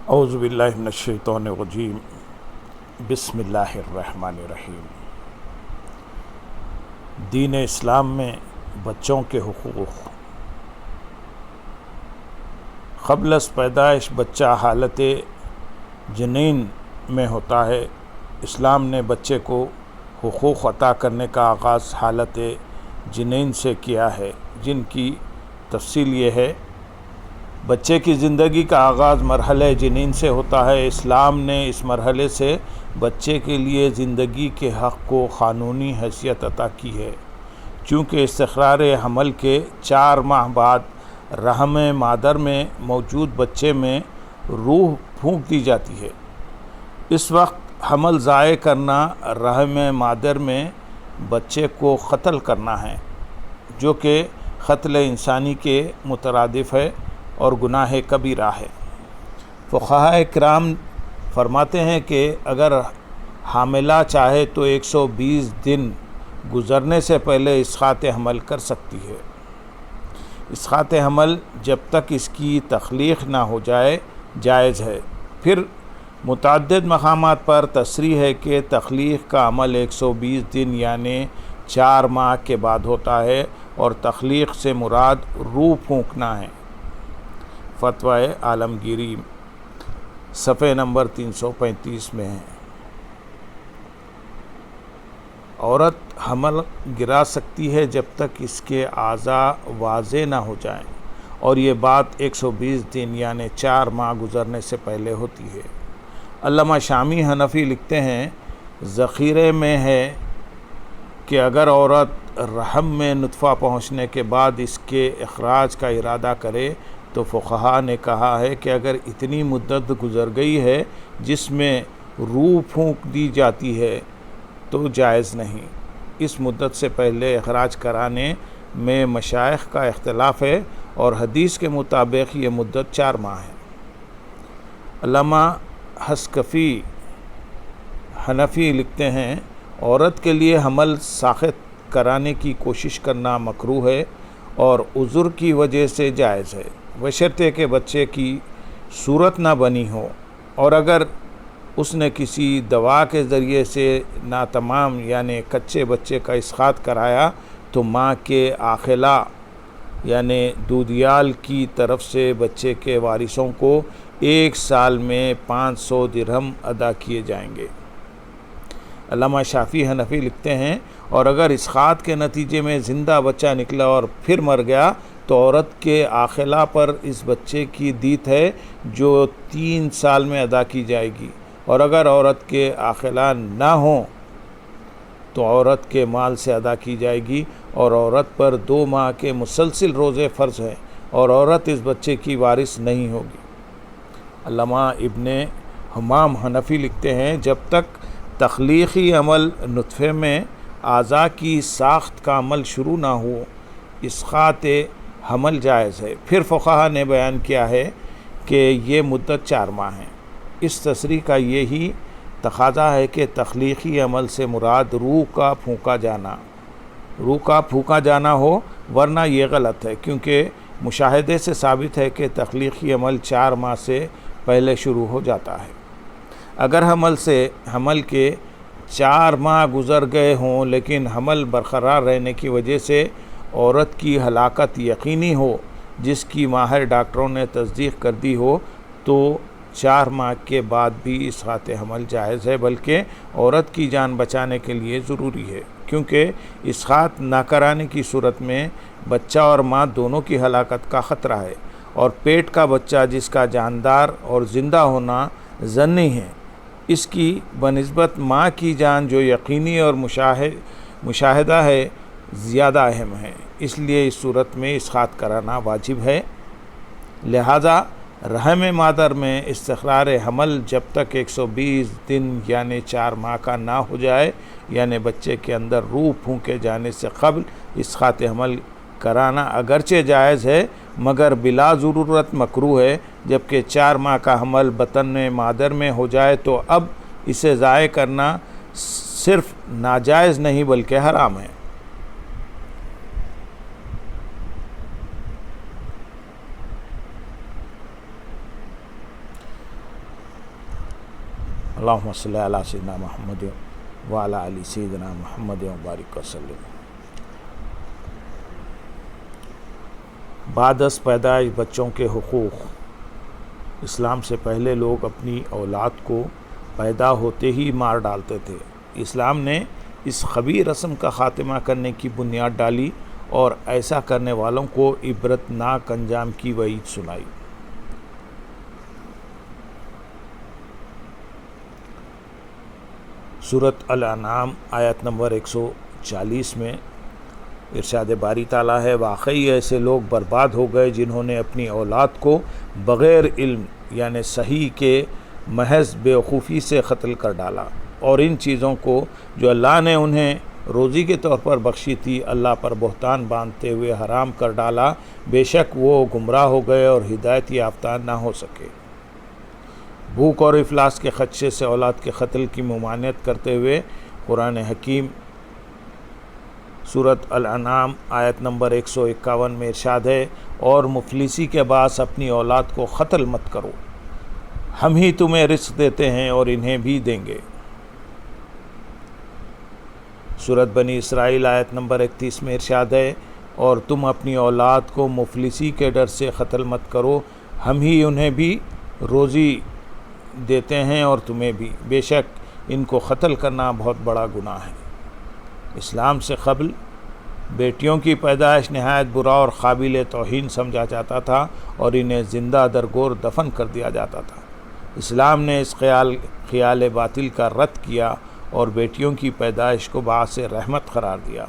اعوذ باللہ من الشیطان الرجیم بسم اللہ الرحمن الرحیم۔ دین اسلام میں بچوں کے حقوق۔ قبل از پیدائش بچہ حالت جنین میں ہوتا ہے۔ اسلام نے بچے کو حقوق عطا کرنے کا آغاز حالت جنین سے کیا ہے، جن کی تفصیل یہ ہے۔ بچے کی زندگی کا آغاز مرحلہ جنین سے ہوتا ہے۔ اسلام نے اس مرحلے سے بچے کے لیے زندگی کے حق کو قانونی حیثیت عطا کی ہے، چونکہ استقرار حمل کے 4 ماہ بعد رحم مادر میں موجود بچے میں روح پھونک دی جاتی ہے۔ اس وقت حمل ضائع کرنا رحم مادر میں بچے کو قتل کرنا ہے، جو کہ قتل انسانی کے مترادف ہے اور گناہ کبیرہ ہے۔ فقہاء کرام فرماتے ہیں کہ اگر حاملہ چاہے تو 120 دن گزرنے سے پہلے اسقاط حمل کر سکتی ہے۔ اسقاط حمل جب تک اس کی تخلیق نہ ہو جائے جائز ہے۔ پھر متعدد مقامات پر تصریح ہے کہ تخلیق کا عمل 120 دن یعنی 4 ماہ کے بعد ہوتا ہے، اور تخلیق سے مراد روح پھونکنا ہے۔ فتوی عالمگیری صفحہ نمبر 335 میں ہے۔ عورت حمل گرا سکتی ہے جب تک اس کے اعضاء واضح نہ ہو جائیں، اور یہ بات 120 دن یعنی 4 ماہ گزرنے سے پہلے ہوتی ہے۔ علامہ شامی حنفی لکھتے ہیں، ذخیرے میں ہے کہ اگر عورت رحم میں نطفہ پہنچنے کے بعد اس کے اخراج کا ارادہ کرے تو فقہاء نے کہا ہے کہ اگر اتنی مدت گزر گئی ہے جس میں روح پھونک دی جاتی ہے تو جائز نہیں۔ اس مدت سے پہلے اخراج کرانے میں مشائخ کا اختلاف ہے، اور حدیث کے مطابق یہ مدت 4 ماہ ہے۔ علامہ حسکفی حنفی لکھتے ہیں، عورت کے لیے حمل ساخت کرانے کی کوشش کرنا مکروہ ہے اور عذر کی وجہ سے جائز ہے، بشرطے کہ بچے کی صورت نہ بنی ہو، اور اگر اس نے کسی دوا کے ذریعے سے ناتمام یعنی کچے بچے کا اسقاط کرایا تو ماں کے عاقلہ یعنی دودیال کی طرف سے بچے کے وارثوں کو 1 سال میں 500 درہم ادا کیے جائیں گے۔ علامہ شافعی حنفی لکھتے ہیں، اور اگر اسقاط کے نتیجے میں زندہ بچہ نکلا اور پھر مر گیا تو عورت کے عاقلہ پر اس بچے کی دیت ہے جو 3 سال میں ادا کی جائے گی، اور اگر عورت کے عاقلہ نہ ہوں تو عورت کے مال سے ادا کی جائے گی، اور عورت پر 2 ماہ کے مسلسل روزے فرض ہیں، اور عورت اس بچے کی وارث نہیں ہوگی۔ علامہ ابن حمام حنفی لکھتے ہیں، جب تک تخلیقی عمل نطفے میں اعضاء کی ساخت کا عمل شروع نہ ہو اسقاط حمل جائز ہے۔ پھر فقہاء نے بیان کیا ہے کہ یہ مدت 4 ماہ ہے۔ اس تصریح کا یہی تقاضا ہے کہ تخلیقی عمل سے مراد روح کا پھونکا جانا ہو، ورنہ یہ غلط ہے، کیونکہ مشاہدے سے ثابت ہے کہ تخلیقی عمل 4 ماہ سے پہلے شروع ہو جاتا ہے۔ اگر حمل کے 4 ماہ گزر گئے ہوں لیکن حمل برقرار رہنے کی وجہ سے عورت کی ہلاکت یقینی ہو، جس کی ماہر ڈاکٹروں نے تصدیق کر دی ہو، تو 4 ماہ کے بعد بھی اسقاط حمل جائز ہے، بلکہ عورت کی جان بچانے کے لیے ضروری ہے، کیونکہ اسقاط نہ کرانے کی صورت میں بچہ اور ماں دونوں کی ہلاکت کا خطرہ ہے، اور پیٹ کا بچہ جس کا جاندار اور زندہ ہونا ظنی ہے، اس کی بنسبت ماں کی جان جو یقینی اور مشاہدہ ہے زیادہ اہم ہے، اس لیے اس صورت میں اسقاط کرانا واجب ہے۔ لہذا رحم مادر میں استقرار حمل جب تک 120 دن یعنی 4 ماہ کا نہ ہو جائے، یعنی بچے کے اندر روح پھونکے جانے سے قبل اسقاط حمل کرانا اگرچہ جائز ہے مگر بلا ضرورت مکروہ ہے، جبکہ 4 ماہ کا حمل بطن مادر میں ہو جائے تو اب اسے ضائع کرنا صرف ناجائز نہیں بلکہ حرام ہے۔ اللہم صلی علی سیدنا محمد وعلی آل سیدنا محمد وبارک وسلم۔ بعد از پیدائش بچوں کے حقوق۔ اسلام سے پہلے لوگ اپنی اولاد کو پیدا ہوتے ہی مار ڈالتے تھے۔ اسلام نے اس خبیث رسم کا خاتمہ کرنے کی بنیاد ڈالی اور ایسا کرنے والوں کو عبرت ناک انجام کی وعید سنائی۔ سورۃ الانعام آیت نمبر 140 میں ارشاد باری تعالیٰ ہے، واقعی ایسے لوگ برباد ہو گئے جنہوں نے اپنی اولاد کو بغیر علم یعنی صحیح کے محض بیوقوفی سے قتل کر ڈالا، اور ان چیزوں کو جو اللہ نے انہیں روزی کے طور پر بخشی تھی اللہ پر بہتان باندھتے ہوئے حرام کر ڈالا، بے شک وہ گمراہ ہو گئے اور ہدایت یافتہ نہ ہو سکے۔ بھوک اور افلاس کے خدشے سے اولاد کے قتل کی ممانعت کرتے ہوئے قرآن حکیم سورۃ الانعام آیت نمبر 151 میں ارشاد ہے، اور مفلسی کے باعث اپنی اولاد کو قتل مت کرو، ہم ہی تمہیں رزق دیتے ہیں اور انہیں بھی دیں گے۔ سورۃ بنی اسرائیل آیت نمبر 31 میں ارشاد ہے، اور تم اپنی اولاد کو مفلسی کے ڈر سے قتل مت کرو، ہم ہی انہیں بھی روزی دیتے ہیں اور تمہیں بھی، بے شک ان کو قتل کرنا بہت بڑا گناہ ہے۔ اسلام سے قبل بیٹیوں کی پیدائش نہایت برا اور قابل توہین سمجھا جاتا تھا اور انہیں زندہ درگور دفن کر دیا جاتا تھا۔ اسلام نے اس خیال باطل کا رد کیا اور بیٹیوں کی پیدائش کو باعث رحمت قرار دیا۔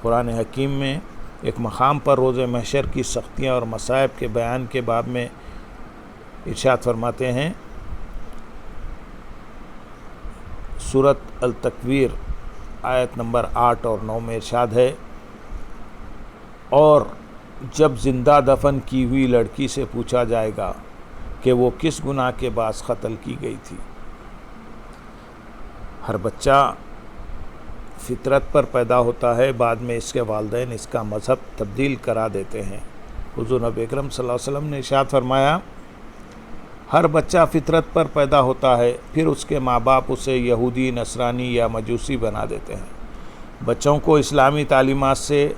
قرآن حکیم میں ایک مقام پر روز محشر کی سختیاں اور مصائب کے بیان کے باب میں ارشاد فرماتے ہیں، سورۃ التکویر آیت نمبر 8 اور 9 میں ارشاد ہے، اور جب زندہ دفن کی ہوئی لڑکی سے پوچھا جائے گا کہ وہ کس گناہ کے باعث قتل کی گئی تھی۔ ہر بچہ فطرت پر پیدا ہوتا ہے، بعد میں اس کے والدین اس کا مذہب تبدیل کرا دیتے ہیں۔ حضور نبی اکرم صلی اللہ علیہ وسلم نے ارشاد فرمایا، ہر بچہ فطرت پر پیدا ہوتا ہے، پھر اس کے ماں باپ اسے یہودی، نصرانی یا مجوسی بنا دیتے ہیں۔ بچوں کو اسلامی تعلیمات سے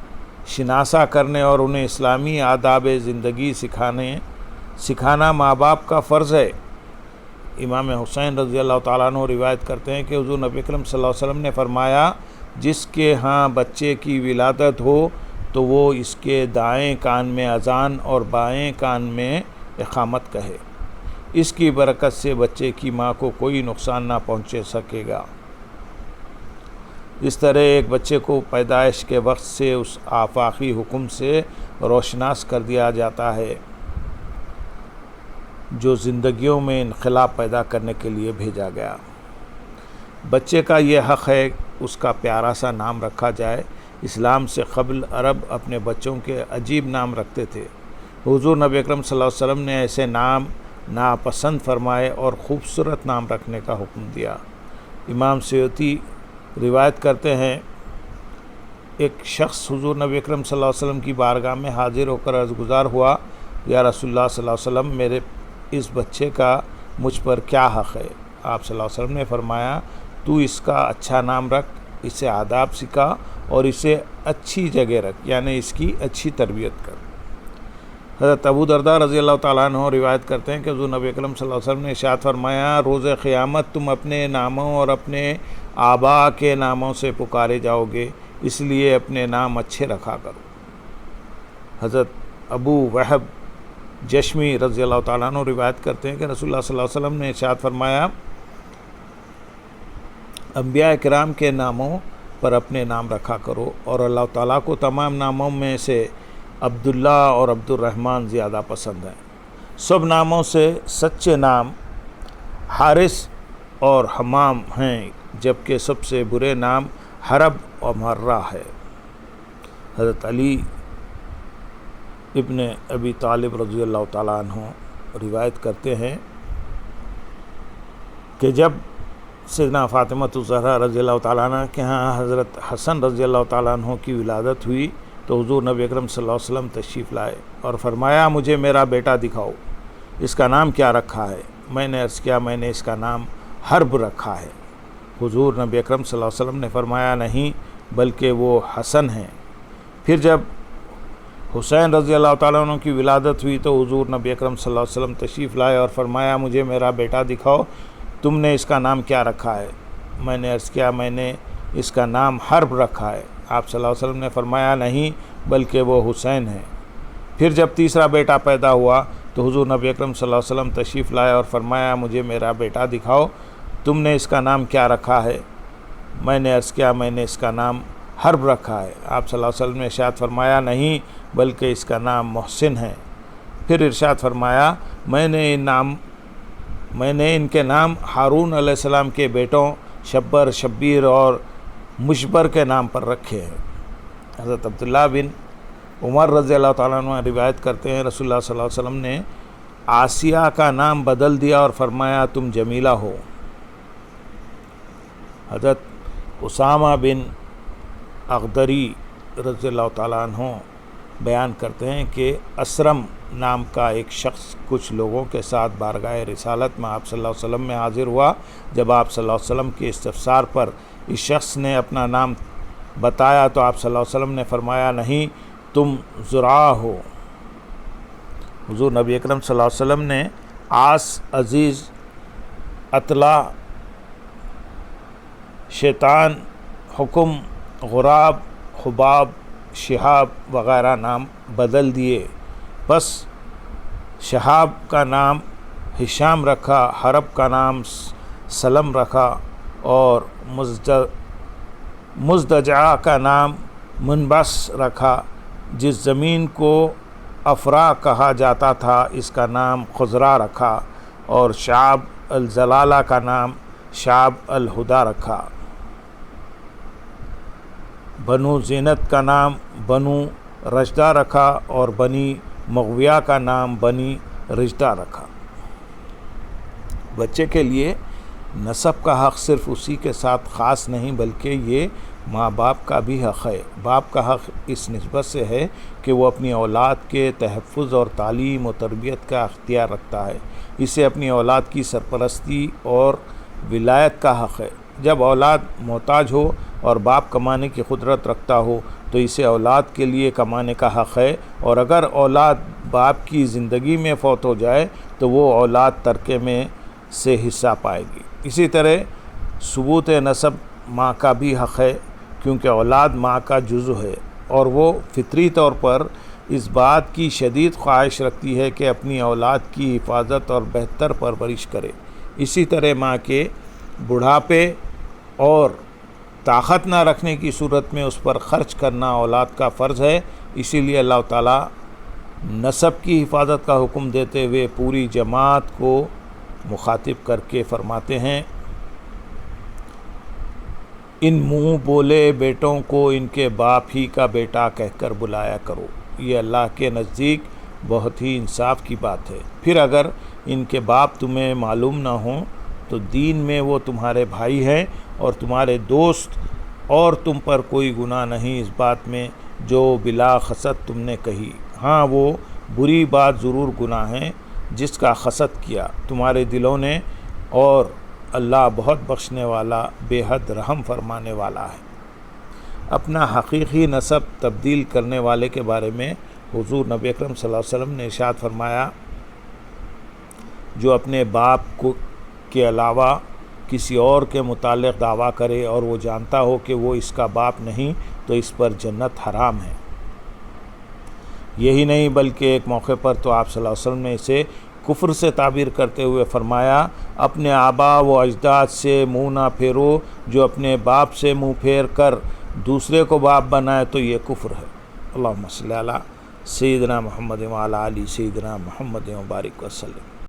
شناسا کرنے اور انہیں اسلامی آداب زندگی سکھانا ماں باپ کا فرض ہے۔ امام حسین رضی اللہ تعالیٰ عنہ روایت کرتے ہیں کہ حضور نبی اکرم صلی اللہ علیہ وسلم نے فرمایا، جس کے ہاں بچے کی ولادت ہو تو وہ اس کے دائیں کان میں اذان اور بائیں کان میں اقامت کہے، اس کی برکت سے بچے کی ماں کو کوئی نقصان نہ پہنچے سکے گا۔ اس طرح ایک بچے کو پیدائش کے وقت سے اس آفاقی حکم سے روشناس کر دیا جاتا ہے جو زندگیوں میں انقلاب پیدا کرنے کے لیے بھیجا گیا۔ بچے کا یہ حق ہے اس کا پیارا سا نام رکھا جائے۔ اسلام سے قبل عرب اپنے بچوں کے عجیب نام رکھتے تھے۔ حضور نبی اکرم صلی اللہ علیہ وسلم نے ایسے نام ناپسند فرمائے اور خوبصورت نام رکھنے کا حکم دیا۔ امام سیوطی روایت کرتے ہیں، ایک شخص حضور نبی اکرم صلی اللہ علیہ وسلم کی بارگاہ میں حاضر ہو کر عرض گزار ہوا، یا رسول اللہ صلی اللہ علیہ وسلم، میرے اس بچے کا مجھ پر کیا حق ہے؟ آپ صلی اللہ علیہ وسلم نے فرمایا، تو اس کا اچھا نام رکھ، اسے آداب سکھا اور اسے اچھی جگہ رکھ، یعنی اس کی اچھی تربیت کر۔ حضرت ابو درداء رضی اللہ تعالیٰ عنہ روایت کرتے ہیں کہ حضور نبی اکرم صلی اللہ علیہ وسلم نے ارشاد فرمایا، روز قیامت تم اپنے ناموں اور اپنے آبا کے ناموں سے پکارے جاؤ گے، اس لیے اپنے نام اچھے رکھا کرو۔ حضرت ابو وہب جشمی رضی اللہ تعالیٰ عنہ روایت کرتے ہیں کہ رسول اللہ صلی اللہ علیہ وسلم نے ارشاد فرمایا، انبیاء کرام کے ناموں پر اپنے نام رکھا کرو، اور اللہ تعالیٰ کو تمام ناموں میں سے عبداللہ اور عبد الرحمن زیادہ پسند ہیں۔ سب ناموں سے سچے نام حارث اور حمام ہیں، جبکہ سب سے برے نام حرب اور مرہ ہے۔ حضرت علی ابن ابی طالب رضی اللہ تعالیٰ عنہ روایت کرتے ہیں کہ جب سیدنا فاطمہ الزہرا رضی اللہ تعالیٰ عنہ کے ہاں حضرت حسن رضی اللہ تعالیٰ عنہ کی ولادت ہوئی تو حضور نبی اکرم صلی اللہ علیہ وسلم تشریف لائے اور فرمایا، مجھے میرا بیٹا دکھاؤ، اس کا نام کیا رکھا ہے؟ میں نے عرض کیا، میں نے اس کا نام حرب رکھا ہے۔ حضور نبی اکرم صلی اللہ علیہ وسلم نے فرمایا نہیں بلکہ وہ حسن ہیں۔ پھر جب حسین رضی اللہ تعالیٰ عنہ کی ولادت ہوئی تو حضور نبی اکرم صلی اللہ علیہ وسلم تشریف لائے اور فرمایا مجھے میرا بیٹا دکھاؤ، تم نے اس کا نام کیا رکھا ہے؟ میں نے عرض کیا میں نے اس کا نام حرب رکھا ہے۔ آپ صلی اللہ علیہ وسلم نے فرمایا نہیں بلکہ وہ حسین ہیں۔ پھر جب تیسرا بیٹا پیدا ہوا تو حضور نبی اکرم صلی اللہ علیہ وسلم تشریف لائے اور فرمایا مجھے میرا بیٹا دکھاؤ، تم نے اس کا نام کیا رکھا ہے؟ میں نے عرض کیا میں نے اس کا نام حرب رکھا ہے۔ آپ صلی اللہ علیہ وسلم نے ارشاد فرمایا نہیں بلکہ اس کا نام محسن ہے۔ پھر ارشاد فرمایا میں نے ان کے نام ہارون علیہ السلام کے بیٹوں شبر، شبیر اور مشبر کے نام پر رکھے ہیں۔ حضرت عبداللہ بن عمر رضی اللہ تعالیٰ عنہ روایت کرتے ہیں رسول اللہ صلی اللہ علیہ وسلم نے آسیہ کا نام بدل دیا اور فرمایا تم جمیلہ ہو۔ حضرت اسامہ بن اغدری رضی اللہ تعالیٰ عنہ بیان کرتے ہیں کہ اسرم نام کا ایک شخص کچھ لوگوں کے ساتھ بارگاہ رسالت میں آپ صلی اللہ علیہ وسلم میں حاضر ہوا۔ جب آپ صلی اللہ علیہ وسلم کے استفسار پر اس شخص نے اپنا نام بتایا تو آپ صلی اللہ علیہ وسلم نے فرمایا نہیں تم زرع ہو۔ حضور نبی اکرم صلی اللہ علیہ وسلم نے عاص، عزیز، اطلاع، شیطان، حکم، غراب، حباب، شہاب وغیرہ نام بدل دیے۔ بس شہاب کا نام ہشام رکھا، حرب کا نام سلم رکھا اور مزدجع کا نام منبس رکھا۔ جس زمین کو افرا کہا جاتا تھا اس کا نام خزرا رکھا اور شعب الزلالہ کا نام شعب الہدا رکھا۔ بنو زینت کا نام بنو رشدہ رکھا اور بنی مغویہ کا نام بنی رشدہ رکھا۔ بچے کے لیے نسب کا حق صرف اسی کے ساتھ خاص نہیں بلکہ یہ ماں باپ کا بھی حق ہے۔ باپ کا حق اس نسبت سے ہے کہ وہ اپنی اولاد کے تحفظ اور تعلیم و تربیت کا اختیار رکھتا ہے۔ اسے اپنی اولاد کی سرپرستی اور ولایت کا حق ہے۔ جب اولاد محتاج ہو اور باپ کمانے کی قدرت رکھتا ہو تو اسے اولاد کے لیے کمانے کا حق ہے، اور اگر اولاد باپ کی زندگی میں فوت ہو جائے تو وہ اولاد ترکے میں سے حصہ پائے گی۔ اسی طرح ثبوت نسب ماں کا بھی حق ہے، کیونکہ اولاد ماں کا جزو ہے اور وہ فطری طور پر اس بات کی شدید خواہش رکھتی ہے کہ اپنی اولاد کی حفاظت اور بہتر پرورش کرے۔ اسی طرح ماں کے بڑھاپے اور طاقت نہ رکھنے کی صورت میں اس پر خرچ کرنا اولاد کا فرض ہے۔ اسی لیے اللہ تعالیٰ نسب کی حفاظت کا حکم دیتے ہوئے پوری جماعت کو مخاطب کر کے فرماتے ہیں ان منہ بولے بیٹوں کو ان کے باپ ہی کا بیٹا کہہ کر بلایا کرو، یہ اللہ کے نزدیک بہت ہی انصاف کی بات ہے۔ پھر اگر ان کے باپ تمہیں معلوم نہ ہوں تو دین میں وہ تمہارے بھائی ہیں اور تمہارے دوست، اور تم پر کوئی گناہ نہیں اس بات میں جو بلا خست تم نے کہی۔ ہاں وہ بری بات ضرور گناہ ہے جس کا خست کیا تمہارے دلوں نے، اور اللہ بہت بخشنے والا بے حد رحم فرمانے والا ہے۔ اپنا حقیقی نسب تبدیل کرنے والے کے بارے میں حضور نبی اکرم صلی اللہ علیہ وسلم نے ارشاد فرمایا جو اپنے باپ کے علاوہ کسی اور کے متعلق دعویٰ کرے اور وہ جانتا ہو کہ وہ اس کا باپ نہیں تو اس پر جنت حرام ہے۔ یہی نہیں بلکہ ایک موقع پر تو آپ صلی اللہ علیہ وسلم نے اسے کفر سے تعبیر کرتے ہوئے فرمایا اپنے آبا و اجداد سے منہ نہ پھیرو، جو اپنے باپ سے منہ پھیر کر دوسرے کو باپ بنائے تو یہ کفر ہے۔ اللہم صلی علی سیدنا محمد و علی آل سیدنا محمد و بارک وسلم۔